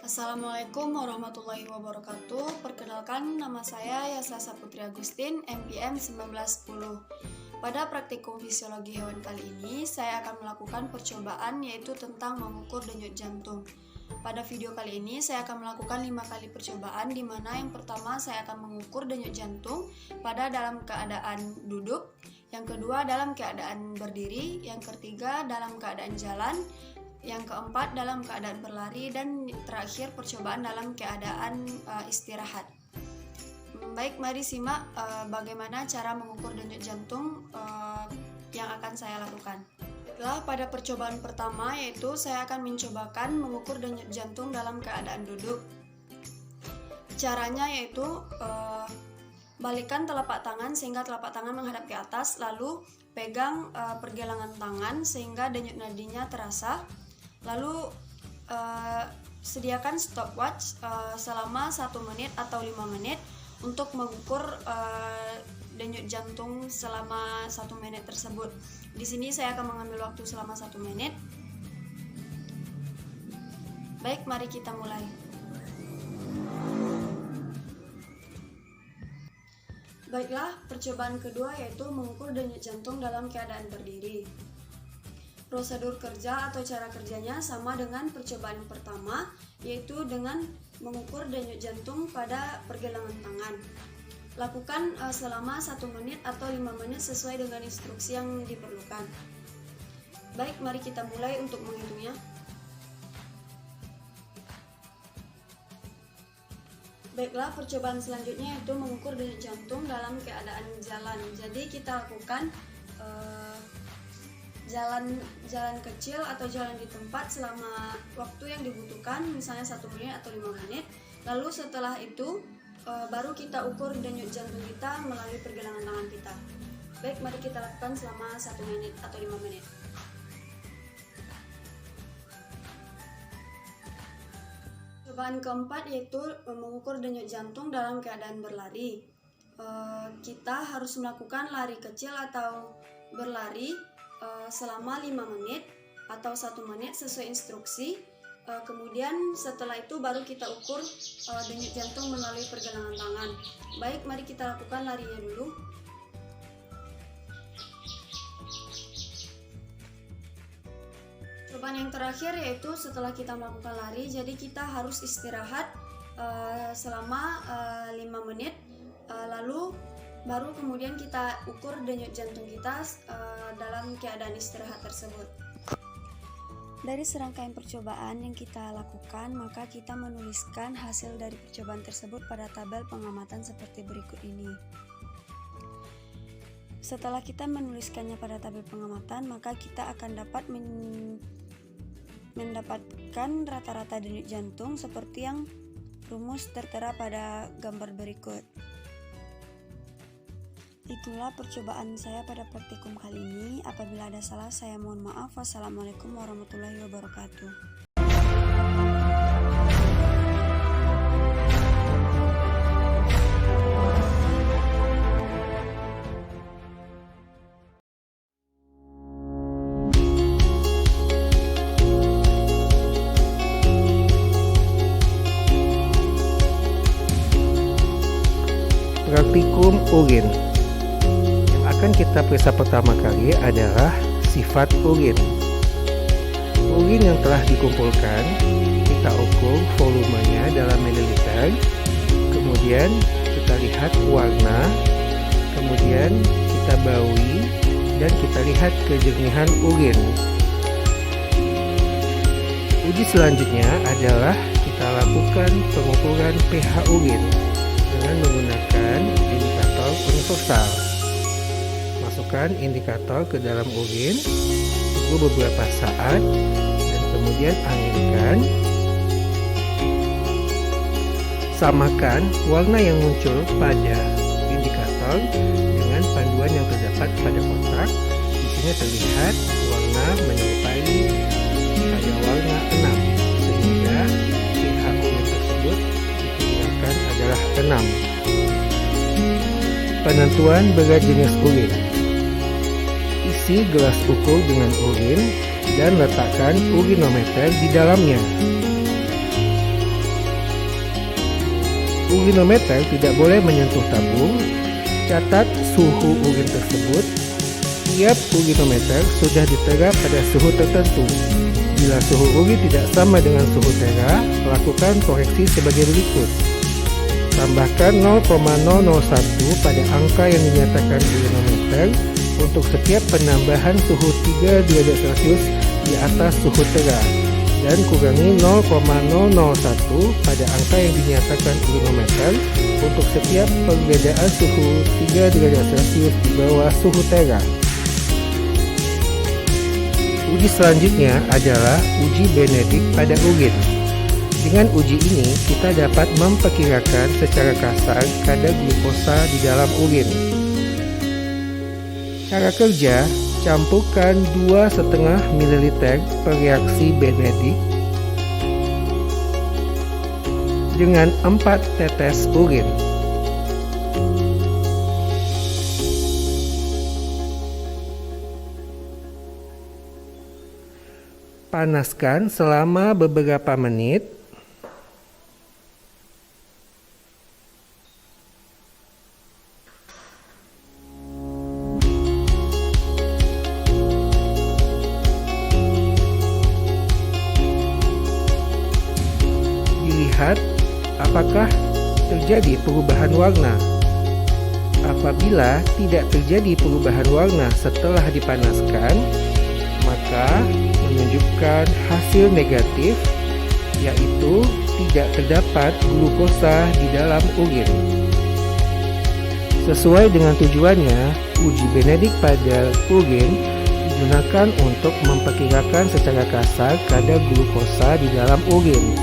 Assalamualaikum warahmatullahi wabarakatuh. Perkenalkan, nama saya Yasa Saputri Agustin, MPM 1910. Pada praktikum fisiologi hewan kali ini, saya akan melakukan percobaan yaitu tentang mengukur denyut jantung. Pada video kali ini, saya akan melakukan 5 kali percobaan, di mana yang pertama saya akan mengukur denyut jantung pada dalam keadaan duduk, yang kedua dalam keadaan berdiri, yang ketiga dalam keadaan jalan, yang keempat dalam keadaan berlari, dan terakhir percobaan dalam keadaan istirahat. Baik, mari simak bagaimana cara mengukur denyut jantung yang akan saya lakukan. Baiklah, pada percobaan pertama yaitu saya akan mencobakan mengukur denyut jantung dalam keadaan duduk. Caranya yaitu balikkan telapak tangan sehingga telapak tangan menghadap ke atas, lalu pegang pergelangan tangan sehingga denyut nadinya terasa. Lalu sediakan stopwatch selama 1 menit atau 5 menit untuk mengukur denyut jantung selama 1 menit tersebut. Di sini saya akan mengambil waktu selama 1 menit. Baik, mari kita mulai. Baiklah, percobaan kedua yaitu mengukur denyut jantung dalam keadaan berdiri. Prosedur kerja atau cara kerjanya sama dengan percobaan pertama, yaitu dengan mengukur denyut jantung pada pergelangan tangan. Lakukan selama 1 menit atau 5 menit sesuai dengan instruksi yang diperlukan. Baik, mari kita mulai untuk menghitungnya. Baiklah, percobaan selanjutnya yaitu mengukur denyut jantung dalam keadaan jalan. Jadi kita lakukan jalan kecil atau jalan di tempat selama waktu yang dibutuhkan, misalnya 1 menit atau 5 menit. Lalu setelah itu baru kita ukur denyut jantung kita melalui pergelangan tangan kita. Baik, mari kita lakukan selama 1 menit atau 5 menit. Percobaan keempat yaitu mengukur denyut jantung dalam keadaan berlari. Kita harus melakukan lari kecil atau berlari selama 5 menit atau 1 menit sesuai instruksi. Kemudian setelah itu baru kita ukur denyut jantung melalui pergelangan tangan. Baik, mari kita lakukan larinya dulu. Percobaan yang terakhir yaitu setelah kita melakukan lari, jadi kita harus istirahat selama 5 menit, lalu baru kemudian kita ukur denyut jantung kita dalam keadaan istirahat tersebut. Dari serangkaian percobaan yang kita lakukan, maka kita menuliskan hasil dari percobaan tersebut pada tabel pengamatan seperti berikut ini. Setelah kita menuliskannya pada tabel pengamatan, maka kita akan dapat mendapatkan rata-rata denyut jantung seperti yang rumus tertera pada gambar berikut. Itulah percobaan saya pada praktikum kali ini. Apabila ada salah, saya mohon maaf. Wassalamualaikum warahmatullahi wabarakatuh. Praktikum urin. Akan kita periksa pertama kali adalah sifat urin. Urin yang telah dikumpulkan kita ukur volumenya dalam mililiter, kemudian kita lihat warna, kemudian kita baui dan kita lihat kejernihan urin. Uji selanjutnya adalah kita lakukan pengukuran pH urin dengan menggunakan indikator universal. Masukkan indikator ke dalam urin, tunggu beberapa saat, dan kemudian anginkan. Samakan warna yang muncul pada indikator dengan panduan yang terdapat pada kotak. Di sini terlihat warna menyerupai pada warna 6, sehingga pH urin tersebut diperkirakan adalah 6. Penentuan berat jenis urin. Isi gelas ukur dengan urin dan letakkan urinometer di dalamnya. urinometer tidak boleh menyentuh tabung. Catat suhu urin tersebut. Tiap urinometer sudah ditera pada suhu tertentu. Bila suhu urin tidak sama dengan suhu tera, lakukan koreksi sebagai berikut. Tambahkan 0,001 pada angka yang dinyatakan urinometer untuk setiap penambahan suhu 3 derajat Celcius di atas suhu tera, dan kurangi 0,001 pada angka yang dinyatakan urinometer untuk setiap perbedaan suhu 3 derajat Celcius di bawah suhu tera. Uji selanjutnya adalah uji Benedict pada urin. Dengan uji ini, kita dapat memperkirakan secara kasar kadar glukosa di dalam urin. Cara kerja, campurkan 2,5 ml per reaksi Benedict dengan 4 tetes urin. Panaskan selama beberapa menit. Dilihat apakah terjadi perubahan warna. Apabila tidak terjadi perubahan warna setelah dipanaskan, maka menunjukkan hasil negatif, yaitu tidak terdapat glukosa di dalam urin. Sesuai dengan tujuannya, uji Benedict pada urin digunakan untuk memperkirakan secara kasar kadar glukosa di dalam urin.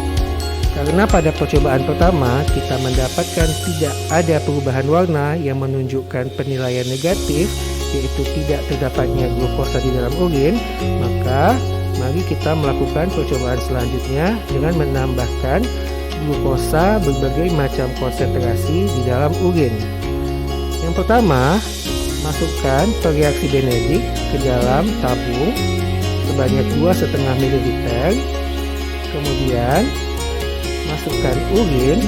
Karena pada percobaan pertama kita mendapatkan tidak ada perubahan warna yang menunjukkan penilaian negatif, yaitu tidak terdapatnya glukosa di dalam urin, maka mari kita melakukan percobaan selanjutnya dengan menambahkan glukosa berbagai macam konsentrasi di dalam urin. Yang pertama, masukkan reaksi Benedict ke dalam tabung sebanyak 2,5 ml. Kemudian masukkan urin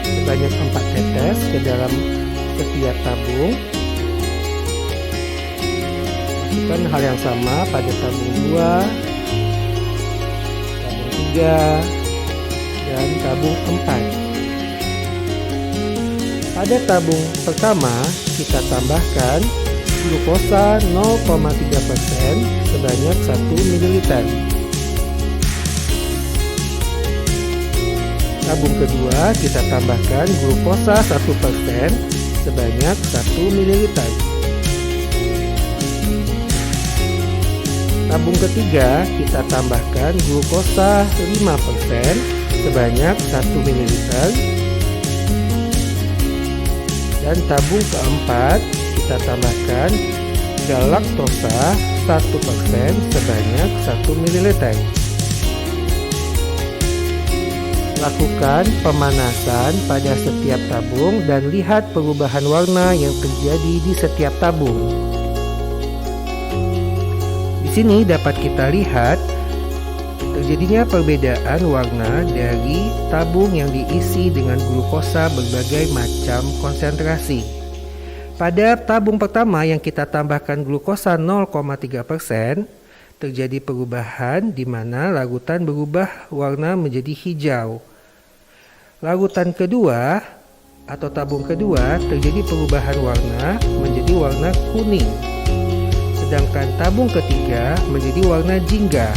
sebanyak 4 tetes ke dalam setiap tabung. Masukkan hal yang sama pada tabung 2, tabung 3, dan tabung 4. Pada tabung pertama, kita tambahkan glukosa 0,3% sebanyak 1 ml. Tabung kedua, kita tambahkan glukosa 1% sebanyak 1 ml. Tabung ketiga, kita tambahkan glukosa 5% sebanyak 1 ml. Dan tabung keempat, kita tambahkan galaktosa 1% sebanyak 1 ml. Lakukan pemanasan pada setiap tabung dan lihat perubahan warna yang terjadi di setiap tabung. Di sini dapat kita lihat terjadinya perbedaan warna dari tabung yang diisi dengan glukosa berbagai macam konsentrasi. Pada tabung pertama yang kita tambahkan glukosa 0,3%, terjadi perubahan di mana larutan berubah warna menjadi hijau. Larutan kedua atau tabung kedua terjadi perubahan warna menjadi warna kuning. Sedangkan tabung ketiga menjadi warna jingga.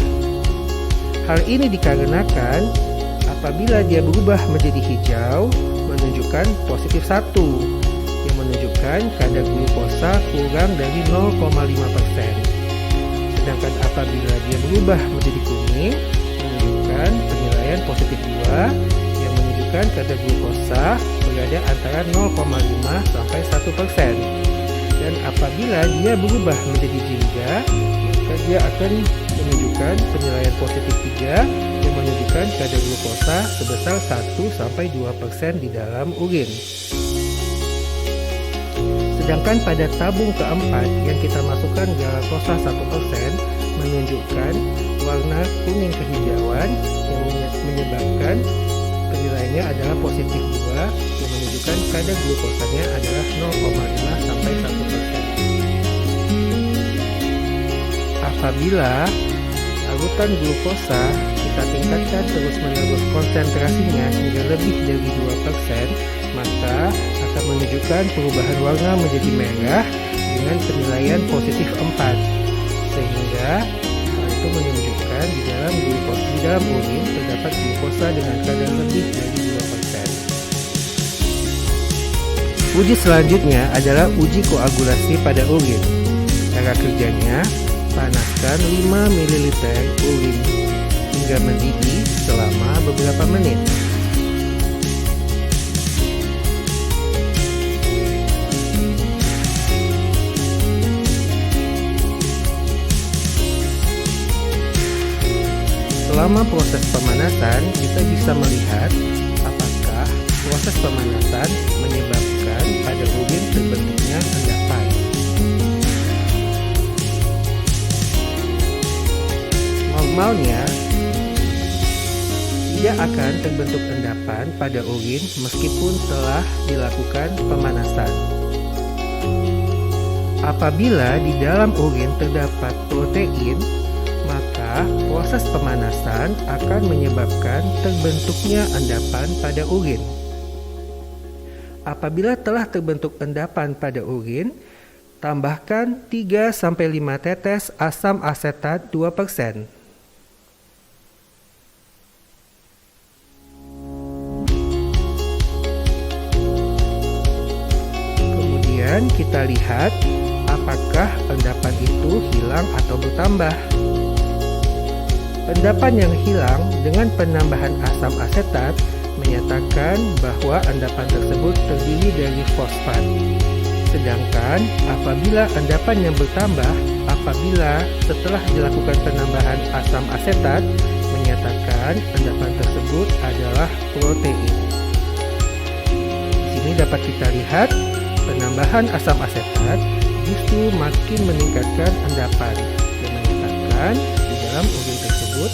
Hal ini dikarenakan apabila dia berubah menjadi hijau menunjukkan positif 1, yang menunjukkan kadar glukosa kurang dari 0,5%. Sedangkan apabila dia berubah menjadi kuning menunjukkan penilaian positif 2, yang menunjukkan kadar glukosa berada antara 0,5 sampai 1%. Dan apabila dia berubah menjadi jingga, maka dia akan menunjukkan penilaian positif 3 yang menunjukkan kadar glukosa sebesar 1 sampai 2% di dalam urin. Sedangkan pada tabung keempat yang kita masukkan galaktosa 1% menunjukkan warna kuning kehijauan yang menyebabkan nilainya adalah positif 2 yang menunjukkan kadar glukosanya adalah 0,5 sampai 1%. Apabila larutan glukosa kita tingkatkan terus-menerus konsentrasinya hingga lebih dari 2%, maka akan menunjukkan perubahan warna menjadi merah dengan penilaian positif 4, sehingga hal itu menunjukkan di dalam urin terdapat glukosa dengan kadar lebih dari 2%. Uji selanjutnya adalah uji koagulasi pada urin. Cara kerjanya, panaskan 5 ml urin hingga mendidih selama beberapa menit. Selama proses pemanasan, kita bisa melihat apakah proses pemanasan menyebabkan pada urin terbentuknya endapan. Normalnya, tidak akan terbentuk endapan pada urin meskipun telah dilakukan pemanasan. Apabila di dalam urin terdapat protein, maka proses pemanasan akan menyebabkan terbentuknya endapan pada urin. Apabila telah terbentuk endapan pada urin, tambahkan 3-5 tetes asam asetat 2%. Kemudian kita lihat apakah endapan itu hilang atau bertambah. Endapan yang hilang dengan penambahan asam asetat menyatakan bahwa endapan tersebut terdiri dari fosfat. Sedangkan apabila endapan yang bertambah apabila setelah dilakukan penambahan asam asetat menyatakan endapan tersebut adalah protein. Di sini dapat kita lihat penambahan asam asetat justru makin meningkatkan endapan yang menyatakan di dalam urin tersebut